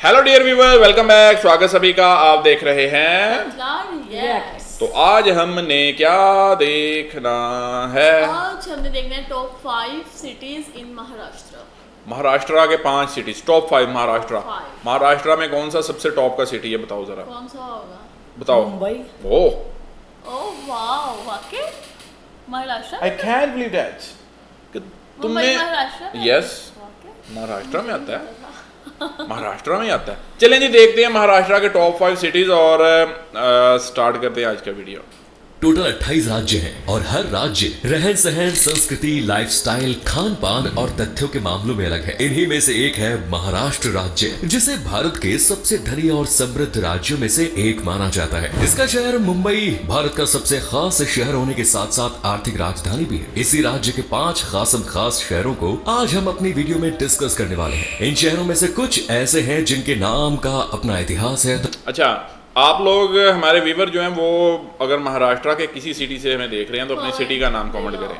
Hello dear viewer, welcome back. स्वागत सभी का। आप देख रहे हैं तो आज हमने क्या देखना है? आज हमने देखना है top 5 cities in Maharashtra. Maharashtra के 5 cities, top 5 Maharashtra. Five। Maharashtra में कौन सा सबसे टॉप का सिटी है बताओ जरा। कौन सा होगा? बताओ। मुंबई। ओह वाओ, वाकई Maharashtra. I can believe that कि मुंबई तुमने महाराष्ट्र में? यस वाकई? महाराष्ट्र में आता है। महाराष्ट्र में आता है। चलें जी, देखते हैं महाराष्ट्र के टॉप 5 सिटीज और स्टार्ट करते हैं आज का वीडियो। टोटल 28 राज्य हैं और हर राज्य रहन सहन, संस्कृति, लाइफस्टाइल, खान पान और तथ्यों के मामलों में अलग है। इन्हीं में से एक है महाराष्ट्र राज्य, जिसे भारत के सबसे धनी और समृद्ध राज्यों में से एक माना जाता है। इसका शहर मुंबई भारत का सबसे खास शहर होने के साथ साथ आर्थिक राजधानी भी है। इसी राज्य के 5 खास शहरों को आज हम अपनी वीडियो में डिस्कस करने वाले हैं। इन शहरों में से कुछ ऐसे हैं जिनके नाम का अपना इतिहास है। अच्छा, आप लोग हमारे व्यूवर जो हैं वो अगर महाराष्ट्र के किसी सिटी से हमें देख रहे हैं तो अपनी सिटी का नाम कमेंट करें।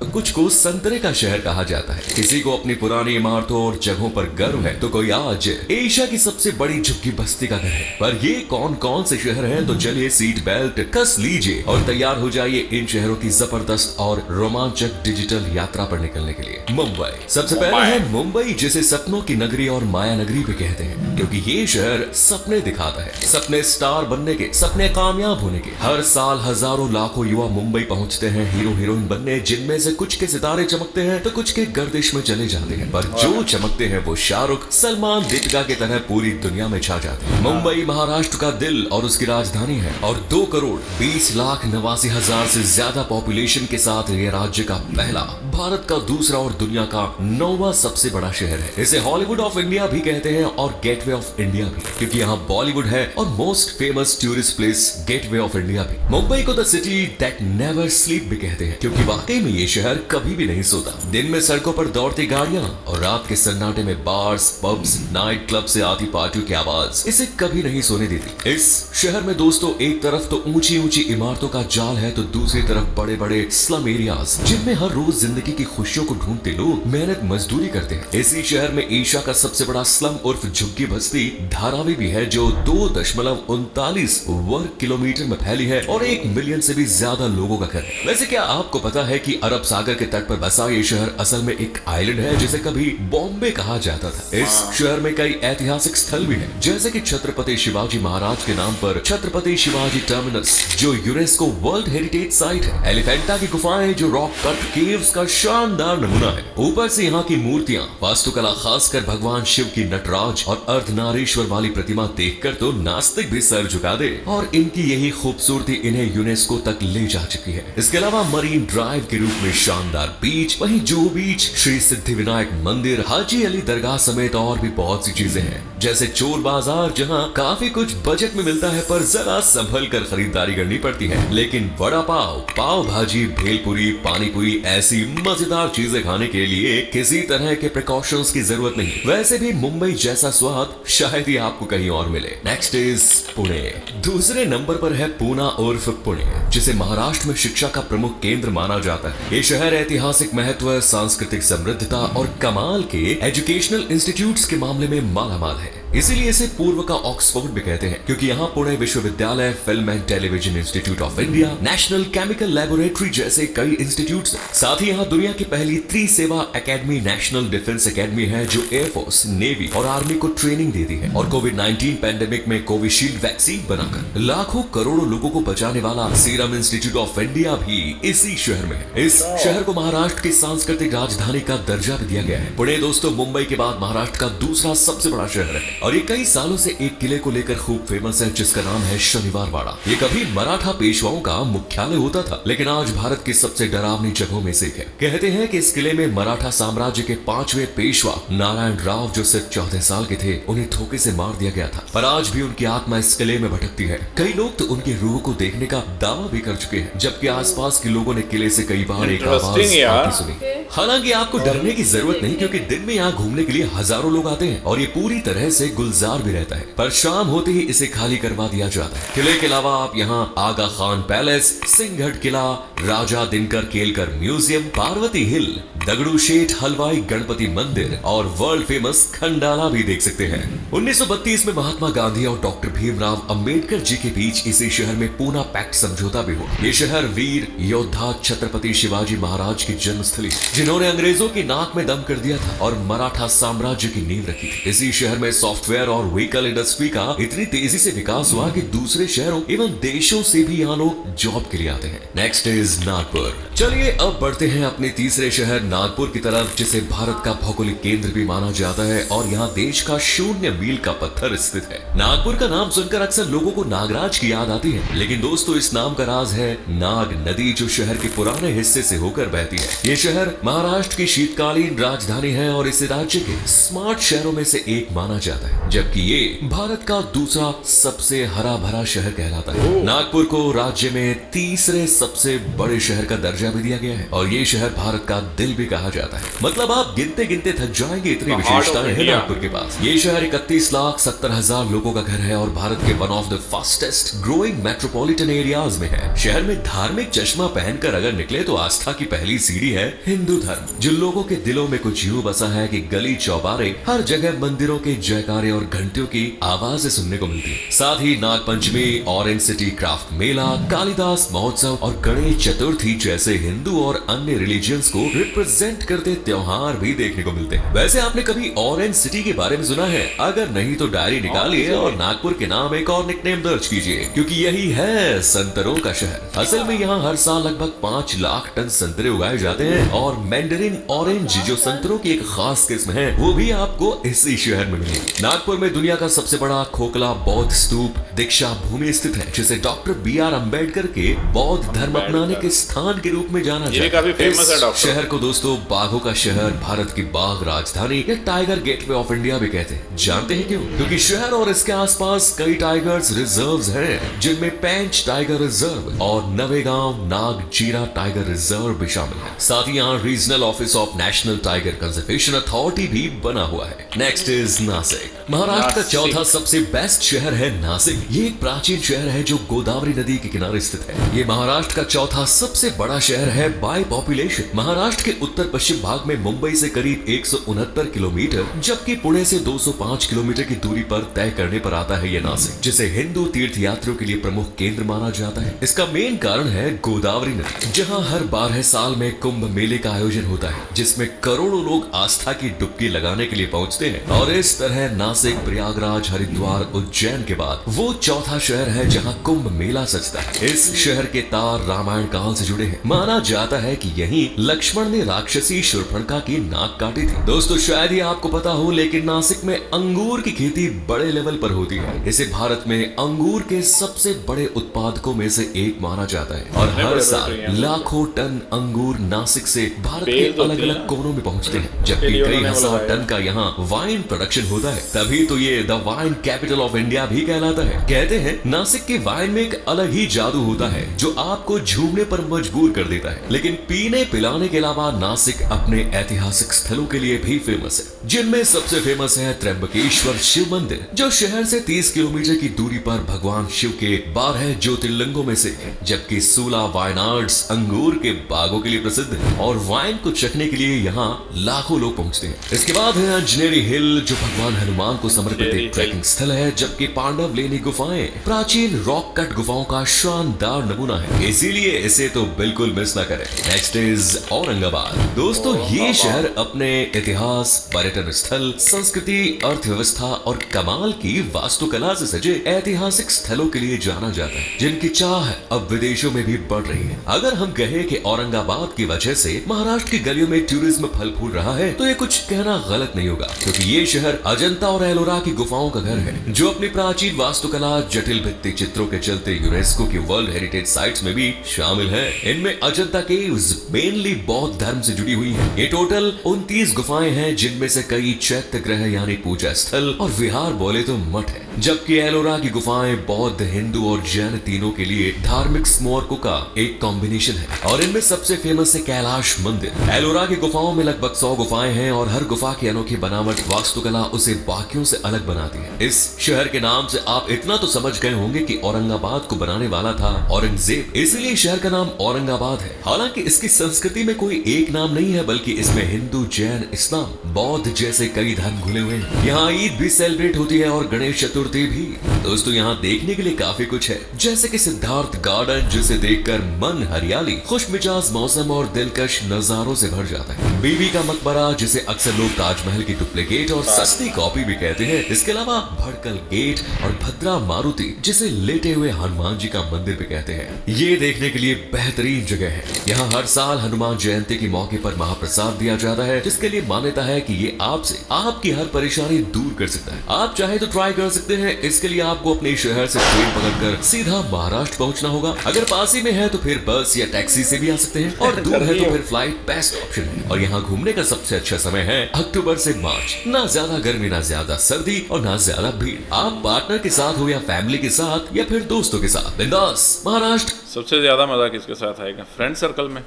कुछ को संतरे का शहर कहा जाता है, किसी को अपनी पुरानी इमारतों और जगहों पर गर्व है, तो कोई आज एशिया की सबसे बड़ी झुग्गी बस्ती का घर है। पर ये कौन कौन से शहर हैं, तो चलिए सीट बेल्ट कस लीजिए और तैयार हो जाइए इन शहरों की जबरदस्त और रोमांचक डिजिटल यात्रा पर निकलने के लिए। मुंबई सबसे पहले है मुंबई, जिसे सपनों की नगरी और माया नगरी भी कहते हैं, क्योंकि ये शहर सपने दिखाता है। सपने स्टार बनने के, सपने कामयाब होने के। हर साल हजारों लाखों युवा मुंबई पहुंचते हैं हीरो हीरोइन बनने, जिनमें से कुछ के सितारे चमकते हैं तो कुछ के गर्दिश में चले जाते हैं, पर जो चमकते हैं वो शाहरुख, सलमान, दीपिका की तरह पूरी दुनिया में छा जाते हैं। मुंबई महाराष्ट्र का दिल और उसकी राजधानी है और 2,20,89,000 से ज्यादा पॉपुलेशन के साथ ये राज्य का पहला, भारत का दूसरा और दुनिया का 9वां सबसे बड़ा शहर है। इसे हॉलीवुड ऑफ इंडिया भी कहते हैं और गेटवे ऑफ इंडिया भी, क्योंकि यहाँ बॉलीवुड है और most famous tourist place gateway of India भी। मुंबई को the city that never sleep भी कहते हैं, क्योंकि वाकई में ये शहर कभी भी नहीं सोता। दिन में सड़कों पर दौड़ती गाड़ियां और रात के सन्नाटे में बार्स, पब्स, नाइट क्लब से आती पार्टियों की आवाज इसे कभी नहीं सोने देती। इस शहर में दोस्तों एक तरफ तो ऊंची ऊंची इमारतों का जाल है, तो दूसरी तरफ बड़े बड़े स्लम एरियाज, जिनमें हर रोज जिंदगी की खुशियों को ढूंढते लोग मेहनत मजदूरी करते हैं। इसी शहर में एशिया का सबसे बड़ा स्लम उर्फ झुग्गी बस्ती धारावी भी है, जो 2.39 वर्ग किलोमीटर में फैली है और 1 मिलियन से भी ज्यादा लोगों का घर है। वैसे क्या आपको पता है कि अरब सागर के तट पर बसा ये शहर असल में एक आइलैंड है, जिसे कभी बॉम्बे कहा जाता था। इस शहर में कई ऐतिहासिक स्थल भी हैं, जैसे कि छत्रपति शिवाजी महाराज के नाम पर छत्रपति शिवाजी टर्मिनस, जो यूनेस्को वर्ल्ड हेरिटेज साइट है। एलिफेंटा की गुफाएं, जो रॉक कट केव्स का शानदार नमूना है। ऊपर से यहाँ की मूर्तियां, वास्तुकला, खासकर भगवान शिव की नटराज और अर्धनारीश्वर वाली प्रतिमा देखकर तो नास्तिक भी सर झुका दे, और इनकी यही खूबसूरती इन्हें यूनेस्को तक ले जा चुकी है। इसके अलावा मरीन ड्राइव के रूप में शानदार बीच, वहीं जुहू बीच, श्री सिद्धि विनायक मंदिर, हाजी अली दरगाह समेत और भी बहुत सी चीजें हैं, जैसे चोर बाजार, जहां काफी कुछ बजट में मिलता है पर जरा संभल कर खरीदारी करनी पड़ती है। लेकिन वड़ा पाव, पाव भाजी, भेलपुरी, पानीपुरी, ऐसी मजेदार चीजें खाने के लिए किसी तरह के प्रिकॉशंस की जरूरत नहीं। वैसे भी मुंबई जैसा स्वाद शायद ही आपको कहीं और मिले। Next is Pune. दूसरे नंबर पर है पूना उर्फ पुणे, जिसे महाराष्ट्र में शिक्षा का प्रमुख केंद्र माना जाता है। ये शहर ऐतिहासिक महत्व, सांस्कृतिक समृद्धता और कमाल के एजुकेशनल इंस्टीट्यूट्स के मामले में मालामाल है। इसीलिए इसे पूर्व का ऑक्सफोर्ड भी कहते हैं, क्योंकि यहाँ पुणे विश्वविद्यालय, film and television institute of India, national chemical laboratory जैसे कई इंस्टीट्यूट्स हैं। साथ ही यहाँ दुनिया की पहली त्रिसेवा एकेडमी, नेशनल डिफेंस एकेडमी है, जो एयरफोर्स, नेवी और आर्मी को ट्रेनिंग देती है। और कोविड-19 पैंडेमिक में कोविशील्ड वैक्सीन बनाकर लाखों करोड़ों लोगों को बचाने वाला सीरम इंस्टीट्यूट ऑफ इंडिया भी इसी शहर में है। इस शहर को महाराष्ट्र की सांस्कृतिक राजधानी का दर्जा भी दिया गया है। पुणे दोस्तों मुंबई के बाद महाराष्ट्र का दूसरा सबसे बड़ा शहर है और ये कई सालों से एक किले को लेकर खूब फेमस है, जिसका नाम है शनिवार वाड़ा। ये कभी मराठा पेशवाओं का मुख्यालय होता था, लेकिन आज भारत की सबसे डरावनी जगहों में से एक है। कहते हैं कि इस किले में मराठा साम्राज्य के 5वें पेशवा नारायण राव, जो सिर्फ 14 साल के थे, उन्हें धोखे से मार दिया गया था। पर आज भी उनकी आत्मा इस किले में भटकती है। कई लोग तो उनकी रूह को देखने का दावा भी कर चुके हैं, जबकि आसपास के लोगों ने किले से कई बार एक आवाज आती सुनी। हालांकि आपको डरने की जरूरत नहीं, क्योंकि दिन में यहाँ घूमने के लिए हजारों लोग आते हैं और ये पूरी तरह से गुलजार भी रहता है, पर शाम होते ही इसे खाली करवा दिया जाता है। किले के अलावा आप यहाँ आगा खान पैलेस, सिंहगढ़ किला, राजा दिनकर केलकर म्यूजियम, पार्वती हिल, दगड़ू शेठ हलवाई गणपति मंदिर और वर्ल्ड फेमस खंडाला भी देख सकते हैं। 1932 में महात्मा गांधी और डॉक्टर भीमराव अंबेडकर जी के बीच इसी शहर में पूना पैक्ट समझौता भी हुआ। ये शहर वीर योद्धा छत्रपति शिवाजी महाराज की जन्मस्थली, जिन्होंने अंग्रेजों की नाक में दम कर दिया था और मराठा साम्राज्य की नींव रखी थी। इसी शहर में सॉफ्टवेयर और व्हीकल इंडस्ट्री का इतनी तेजी से विकास हुआ कि दूसरे शहरों एवं देशों से भी यहाँ लोग जॉब के लिए आते हैं। Next is Nagpur. चलिए अब बढ़ते हैं अपने तीसरे शहर नागपुर की तरफ, जिसे भारत का भौगोलिक केंद्र भी माना जाता है और यहाँ देश का 0 मील का पत्थर स्थित है। नागपुर का नाम सुनकर अक्सर लोगों को नागराज की याद आती है, लेकिन दोस्तों इस नाम का राज है नाग नदी, जो शहर के पुराने हिस्से से होकर बहती है। ये शहर महाराष्ट्र की शीतकालीन राजधानी है और इसे राज्य के स्मार्ट शहरों में से एक माना जाता है, जबकि ये भारत का दूसरा सबसे हरा भरा शहर कहलाता है। नागपुर को राज्य में तीसरे सबसे बड़े शहर का दर्जा भी दिया गया है और ये शहर भारत का दिल भी कहा जाता है। मतलब आप गिनते गिनते थक जाएंगे, इतनी विशेषताएं हैं नागपुर के पास। ये शहर 31,70,000 लोगों का घर है और भारत के one of the fastest growing metropolitan areas में है। शहर में धार्मिक चश्मा पहनकर अगर निकले तो आस्था की पहली सीढ़ी है हिंदू धर्म। जिन लोगों के दिलों में कुछ यूं बसा है कि गली चौबारे हर जगह मंदिरों के जयकारे और घंटियों की आवाजें सुनने को मिलती है। साथ ही नागपंचमी, ऑरेंज सिटी क्राफ्ट मेला, कालिदास महोत्सव और गणेश चतुर्थी जैसे हिंदू और अन्य रिलीजियंस को रिप्रेजेंट करते त्योहार भी देखने को मिलते हैं। वैसे आपने कभी ऑरेंज सिटी के बारे में सुना है? अगर नहीं तो डायरी निकालिए और नागपुर के नाम एक और निकनेम दर्ज कीजिए, क्योंकि यही है संतरों का शहर। असल में यहाँ हर साल लगभग 5 लाख टन संतरे उगाए जाते हैं और मैंडरिन ऑरेंज जो संतरों की एक खास किस्म है वो भी आपको इसी शहर में मिलेगी। नागपुर में दुनिया का सबसे बड़ा खोखला बौद्ध स्तूप दीक्षा भूमि स्थित है, जिसे डॉक्टर BR अम्बेडकर के बौद्ध धर्म अपनाने के स्थान के रूप में जाना जाता है। इस शहर को दोस्तों बाघों का शहर, भारत की बाघ राजधानी या टाइगर गेटवे ऑफ इंडिया भी कहते हैं। जानते हैं क्यों? क्योंकि शहर और इसके आसपास कई टाइगर्स रिजर्व्स हैं, जिनमें पेंच टाइगर रिजर्व और नवेगांव नागजीरा टाइगर रिजर्व भी शामिल है। साथ ही यहाँ regional office of national tiger conservation authority भी बना हुआ है। Next is Nashik. महाराष्ट्र का चौथा सबसे बेस्ट शहर है नासिक। ये एक प्राचीन शहर है जो गोदावरी नदी के किनारे स्थित है। ये महाराष्ट्र का चौथा सबसे बड़ा शहर है बाय पॉपुलेशन। महाराष्ट्र के उत्तर पश्चिम भाग में मुंबई से करीब 169 किलोमीटर, जबकि पुणे से 205 किलोमीटर की दूरी पर तय करने पर आता है ये नासिक, जिसे हिंदू तीर्थ यात्रियों के लिए प्रमुख केंद्र माना जाता है। इसका मेन कारण है गोदावरी नदी, जहाँ हर 12 साल में कुंभ मेले का आयोजन होता है, जिसमें करोड़ों लोग आस्था की डुबकी लगाने के लिए पहुंचते हैं। और इस तरह नासिक, प्रयागराज, हरिद्वार, उज्जैन के बाद वो चौथा शहर है जहाँ कुंभ मेला सजता है। इस शहर के तार रामायण काल से जुड़े हैं। माना जाता है कि यहीं लक्ष्मण ने राक्षसी शूर्पणखा की नाक काटी थी। दोस्तों शायद ही आपको पता हो, लेकिन नासिक में अंगूर की खेती बड़े लेवल पर होती है। इसे भारत में अंगूर के सबसे बड़े उत्पादकों में से एक माना जाता है और हर साल लाखों टन अंगूर नासिक से भारत के अलग अलग कोनों में पहुंचते हैं, जबकि कई हजार टन का यहाँ वाइन प्रोडक्शन होता है। तभी तो ये the wine capital of India भी कहलाता है। कहते हैं नासिक के वाइन में एक अलग ही जादू होता है जो आपको झूमने पर मजबूर कर देता है। लेकिन पीने पिलाने के अलावा नासिक अपने ऐतिहासिक स्थलों के लिए भी फेमस है, जिनमें सबसे फेमस है त्र्यंबकेश्वर शिव मंदिर, जो शहर से 30 किलोमीटर की दूरी पर भगवान शिव के 12 ज्योतिर्लिंगों में से है। जबकि सूला वाइनार्ड्स अंगूर के बागों के लिए प्रसिद्ध है और वाइन को चखने के लिए यहाँ लाखों लोग पहुंचते हैं। इसके बाद है अंजनेरी हिल, जो भगवान हनुमान को समर्पित एक ट्रैकिंग स्थल है, जबकि पांडव लेनी गुफाएं प्राचीन रॉक कट गुफाओं का शानदार नमूना है, इसीलिए इसे तो बिल्कुल मिस ना करें। Next is Aurangabad. दोस्तों ये शहर अपने इतिहास, पर्यटन स्थल, संस्कृति, अर्थव्यवस्था और कमाल की वास्तुकला से सजे ऐतिहासिक स्थलों के लिए जाना जाता है, जिनकी चाह अब विदेशों में भी बढ़ रही है। अगर हम कहें कि औरंगाबाद की वजह से महाराष्ट्र की गलियों में टूरिज्म फल फूल रहा है, तो ये कुछ कहना गलत नहीं होगा, क्योंकि ये शहर अजंता और एलोरा की गुफाओं का घर है, जो अपनी प्राचीन वास्तुकला, जटिल भित्ति चित्रों के चलते यूनेस्को की वर्ल्ड हेरिटेज साइट्स में भी शामिल है। इनमें अजंता केव्स मेनली बौद्ध धर्म से जुड़ी हुई है। ये टोटल 29 गुफाएं हैं, जिनमें से कई चैत्य ग्रह यानी पूजा स्थल और विहार बोले तो मठ है। जबकि एलोरा की गुफाएं बौद्ध, हिंदू और जैन तीनों के लिए धार्मिक स्मारकों का एक कॉम्बिनेशन है और इनमें सबसे फेमस है कैलाश मंदिर। एलोरा की गुफाओं में लगभग 100 गुफाएं हैं और हर गुफा की अनोखी बनावट वास्तुकला उसे बाकियों से अलग बनाती है। इस शहर के नाम से आप इतना तो समझ गए होंगे कि औरंगाबाद को बनाने वाला था औरंगजेब, इसलिए शहर का नाम औरंगाबाद है। हालांकि इसकी संस्कृति में कोई एक नाम नहीं है, बल्कि इसमें हिंदू, जैन, इस्लाम, बौद्ध जैसे कई धर्म घुले हुए हैं। यहाँ ईद भी सेलिब्रेट होती है और गणेश चतुर्थी भी। दोस्तों यहाँ देखने के लिए काफी कुछ है, जैसे कि सिद्धार्थ गार्डन, जिसे देखकर मन हरियाली, खुश मिजाज मौसम और दिलकश नजारों से भर जाता है। बीबी का मकबरा, जिसे अक्सर लोग ताजमहल की डुप्लीकेट और सस्ती कॉपी भी कहते हैं। इसके अलावा भड़कल गेट और भद्रा मारुति, जिसे लेटे हुए हनुमान जी का मंदिर भी कहते हैं। ये देखने के लिए बेहतरीन जगह है। यहाँ हर साल हनुमान जयंती के मौके पर महाप्रसाद दिया जाता है, जिसके लिए मान्यता है कि ये आपसे आपकी हर परेशानी दूर कर सकता है। आप चाहे तो ट्राई कर सकते हैं। इसके लिए आपको अपने शहर से ट्रेन पकड़कर सीधा महाराष्ट्र पहुंचना होगा। अगर पास ही में है तो फिर बस या टैक्सी से भी आ सकते हैं और दूर है तो फिर फ्लाइट बेस्ट ऑप्शन है। और यहाँ घूमने का सबसे अच्छा समय है अक्टूबर से मार्च। ना ज्यादा गर्मी, ना ज्यादा सर्दी और ना ज्यादा भीड़। आप पार्टनर के साथ हो या फैमिली के साथ या फिर दोस्तों के साथ, बिंदास महाराष्ट्र। सबसे ज्यादा मजा किसके साथ आएगा? फ्रेंड सर्कल में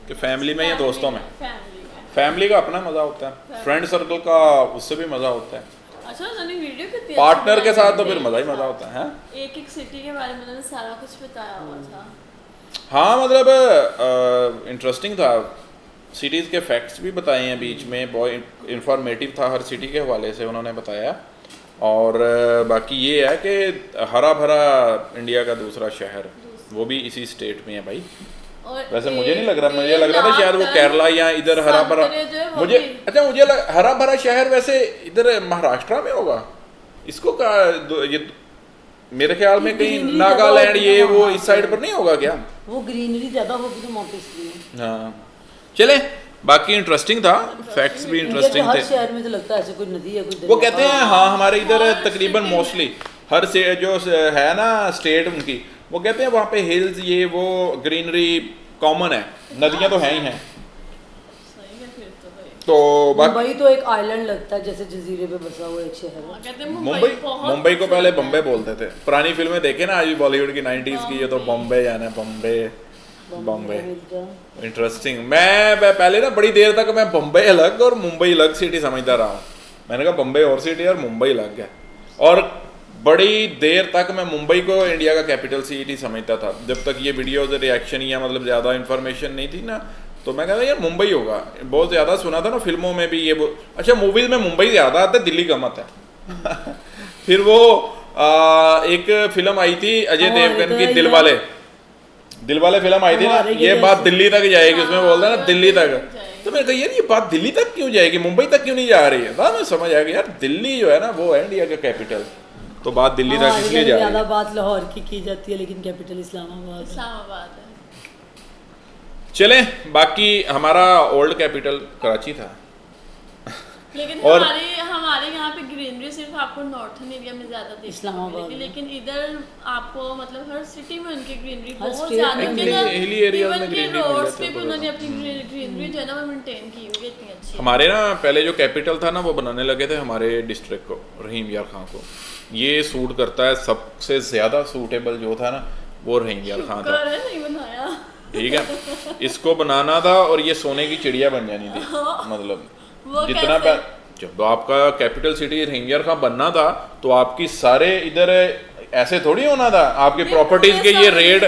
कि फैमिली में या दोस्तों में? फैमिली में। फैमिली का अपना मजा होता है, फ्रेंड सर्कल का उससे भी मजा होता है। अच्छा मैंने वीडियो कितनी पार्टनर के साथ तो फिर मजा ही मजा होता है। एक एक सिटी के बारे में मैंने सारा कुछ बताया हुआ था। हाँ मतलब इंटरेस्टिंग था। सिटीज़ के फैक्ट्स भी बताए हैं बीच में, बहुत इंफॉर्मेटिव था, हर सिटी के हवाले से उन्होंने बताया। और बाकी ये है कि हरा भरा इंडिया का दूसरा शहर, वो भी इसी स्टेट में है भाई। वैसे मुझे नहीं लग रहा, मुझे लग रहा था शायद वो केरला या इधर हरा भरा, मुझे हरा भरा शहर वैसे इधर महाराष्ट्र में होगा। इसको का ये मेरे ख्याल में कहीं नागालैंड ये वो इस साइड पर नहीं होगा क्या? वो ग्रीनरी ज्यादा होगी तो वहाँ पे इसलिए। हाँ चले, बाकी इंटरेस्टिंग था, फैक्ट्स भी इंटरेस्टिंग थे। हर शहर में तो लगता है ऐसे कोई नदी है, कोई वो कहते हैं हाँ हमारे इधर तकरीबन मोस्टली हर से जो है ना स्टेट उनकी, वो कहते हैं वहाँ पे हिल्स ये वो ग्रीनरी कॉमन है, नदियाँ तो हैं ही हैं। तो मुंबई तो एक आइलैंड लगता है, जैसे जजीरे पे बसा हुआ एक शहर है। मुंबई को पहले बम्बे बोलते थे। पुरानी फिल्में देखे ना आज भी बॉलीवुड की 90s की, ये तो बॉम्बे जाना, बॉम्बे इंटरेस्टिंग। मैं पहले ना बड़ी देर तक मैं बम्बई अलग और मुंबई अलग सिटी समझता रहा हूँ। मैंने कहा बम्बई और सिटी और मुंबई अलग है, और बड़ी देर तक मैं मुंबई को इंडिया का कैपिटल सिटी समझता था, जब तक ये वीडियोज रिएक्शन या मतलब ज़्यादा इन्फॉर्मेशन नहीं थी ना। तो मैं कहता यार मुंबई होगा, बहुत ज़्यादा सुना था ना फिल्मों में भी ये अच्छा मूवीज़ में मुंबई ज़्यादा आता है, दिल्ली कम आता है। फिर वो एक फिल्म आई थी अजय देवगन की, दिलवाले फिल्म आई थी ना, ये बात दिल्ली तक जाएगी, उसमें बोलता है ना दिल्ली तक। तो मैं कहा यार ये बात दिल्ली तक क्यों जाएगी, मुंबई तक क्यों नहीं जा रही है? बाद में समझ आ गया यार दिल्ली जो है ना वो है इंडिया का कैपिटल, तो बात दिल्ली तक इसलिए जा रही है। बात लाहौर की जाती है लेकिन कैपिटल इस्लामाबाद है। चले, बाकी हमारा ओल्ड कैपिटल कराची था, लेकिन और हमारे यहाँ पे ग्रीनरी सिर्फ आपको नॉर्थन एरिया में ज्यादा देखने को मिलेगी, लेकिन इधर आपको मतलब हर सिटी में उनकी ग्रीनरी बहुत ज्यादा है। हिली एरिया में ग्रीनरी रोड्स पे भी उन्होंने अपनी ग्रीनरी जो है ना वो मेंटेन की हुई है इतनी अच्छी। हमारे ना पहले जो कैपिटल था ना वो बनाने लगे थे हमारे डिस्ट्रिक्ट को, रहीम यार खां को। ये सूट करता है, सबसे ज्यादा सूटेबल जो था ना वो रहीम यार खां था। नहीं बनाया, ठीक है, इसको बनाना था और ये सोने की चिड़िया बन जानी थी। मतलब जितना जब आपका कैपिटल सिटी रहीम यार खां बनना था तो आपकी सारे इधर ऐसे थोड़ी होना था, आपकी प्रॉपर्टीज के ये रेट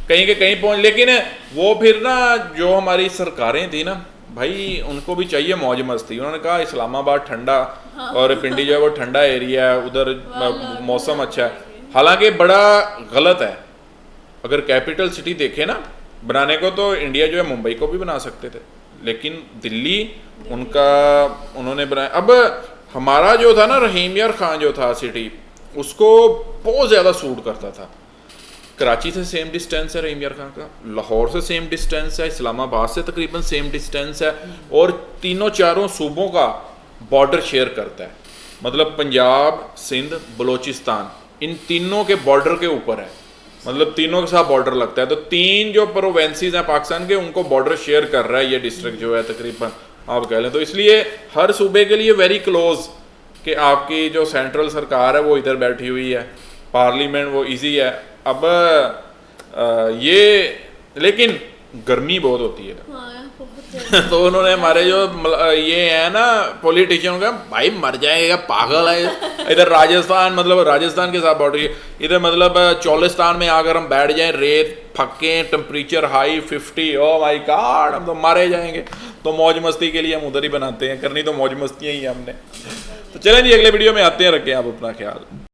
कहीं के कहीं पहुंच। लेकिन वो फिर ना जो हमारी सरकारें थी ना भाई, उनको भी चाहिए मौज मस्ती। उन्होंने कहा इस्लामाबाद ठंडा और पिंडी जो है वो ठंडा एरिया है, उधर मौसम अच्छा है। हालांकि बड़ा गलत है, अगर कैपिटल सिटी देखे ना बनाने को तो इंडिया जो है मुंबई को भी बना सकते थे, लेकिन दिल्ली उन्होंने बनाया। अब हमारा जो था ना रहीम यार खां जो था सिटी, उसको बहुत ज़्यादा सूट करता था। कराची से सेम डिस्टेंस है रहीम यार खां का, लाहौर से सेम डिस्टेंस है, इस्लामाबाद से तकरीबन सेम डिस्टेंस है, और तीनों चारों सूबों का बॉर्डर शेयर करता है। मतलब पंजाब, सिंध, बलोचिस्तान, इन तीनों के बॉर्डर के ऊपर है, मतलब तीनों के साथ बॉर्डर लगता है। तो तीन जो प्रोवेंसीज हैं पाकिस्तान के, उनको बॉर्डर शेयर कर रहा है ये डिस्ट्रिक्ट जो है तकरीबन आप कह लें। तो इसलिए हर सूबे के लिए वेरी क्लोज कि आपकी जो सेंट्रल सरकार है वो इधर बैठी हुई है, पार्लियामेंट वो इजी है। अब ये लेकिन गर्मी बहुत होती है। हाँ, बहुत तो उन्होंने हमारे जो ये है ना पॉलिटिशियन का, भाई मर जाएगा पागल है। इधर राजस्थान, मतलब राजस्थान के साथ बॉर्डर, इधर मतलब चोलिस्तान में अगर हम बैठ जाएं, रेत फक्के, temperature high 50, oh my god, हम तो मारे जाएंगे। तो मौज मस्ती के लिए हम उधर ही बनाते हैं, करनी तो मौज मस्ती ही है हमने। तो चलें जी, अगले वीडियो में आते हैं, रखें आप अपना ख्याल।